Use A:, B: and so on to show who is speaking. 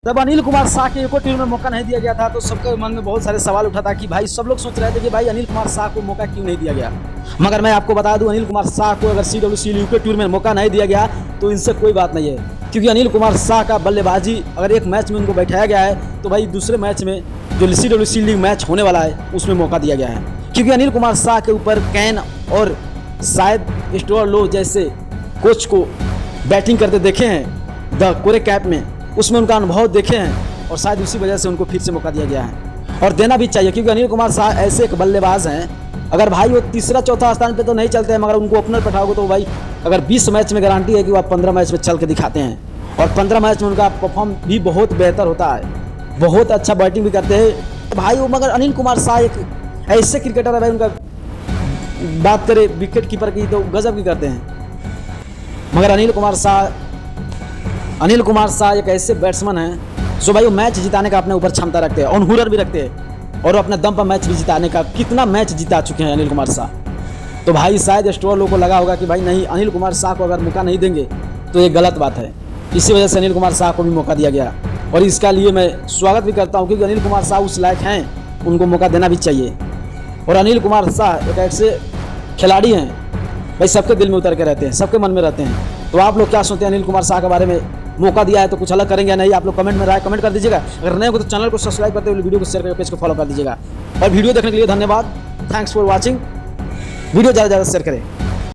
A: जब अनिल कुमार शाह के एको टीम में मौका नहीं दिया गया था तो सबके मन में बहुत सारे सवाल उठा था कि भाई सब लोग सोच रहे थे कि भाई अनिल कुमार शाह को मौका क्यों नहीं दिया गया। मगर मैं आपको बता दूं, अनिल कुमार शाह को अगर CWC यूके टूर में मौका नहीं दिया गया तो इनसे कोई बात नहीं है, क्योंकि अनिल कुमार शाह का बल्लेबाजी अगर एक मैच में उनको बैठाया गया है तो भाई दूसरे मैच में जो CWC लीग मैच होने वाला है उसमें मौका दिया गया है। क्योंकि अनिल कुमार शाह के ऊपर कैन और शायद स्टुअर्ट लॉ जैसे कोच को बैटिंग करते देखे हैं द कोरे कैप में, उसमें उनका अनुभव देखे हैं और शायद उसी वजह से उनको फिर से मौका दिया गया है और देना भी चाहिए। क्योंकि अनिल कुमार शाह ऐसे एक बल्लेबाज हैं, अगर भाई वो तीसरा चौथा स्थान पे तो नहीं चलते हैं मगर उनको ओपनर बैठाओगे तो भाई अगर 20 मैच में गारंटी है कि वो आप 15 मैच में चल के दिखाते हैं और 15 मैच में उनका परफॉर्म भी बहुत बेहतर होता है, बहुत अच्छा बैटिंग भी करते हैं भाई वो। मगर अनिल कुमार शाह एक ऐसे क्रिकेटर है भाई, उनका बात करें विकेट कीपर की तो गजब की करते हैं। मगर अनिल कुमार शाह एक ऐसे बैट्समैन हैं जो भाई वो मैच जिताने का अपने ऊपर क्षमता रखते हैं और हुनर भी रखते हैं और अपने दम पर मैच भी जिताने का कितना मैच जिता चुके हैं अनिल कुमार शाह। तो भाई शायद स्टुअर्ट लॉ को लगा होगा कि भाई नहीं, अनिल कुमार शाह को अगर मौका नहीं देंगे तो ये गलत बात है, इसी वजह से अनिल कुमार शाह को भी मौका दिया गया और इसका लिए मैं स्वागत भी करता हूँ, क्योंकि अनिल कुमार शाह उस लायक हैं, उनको मौका देना भी चाहिए। और अनिल कुमार शाह एक ऐसे खिलाड़ी हैं भाई सबके दिल में उतर के रहते हैं, सबके मन में रहते हैं। तो आप लोग क्या सोचते हैं अनिल कुमार शाह के बारे में? मौका दिया है तो कुछ अलग करेंगे या नहीं, आप लोग कमेंट में राय कमेंट कर दीजिएगा। अगर नए हो तो चैनल को सब्सक्राइब करते हुए वीडियो को शेयर करके पेज को फॉलो कर दीजिएगा और वीडियो देखने के लिए धन्यवाद। Thanks for watching. वीडियो ज़्यादा से ज़्यादा शेयर करें।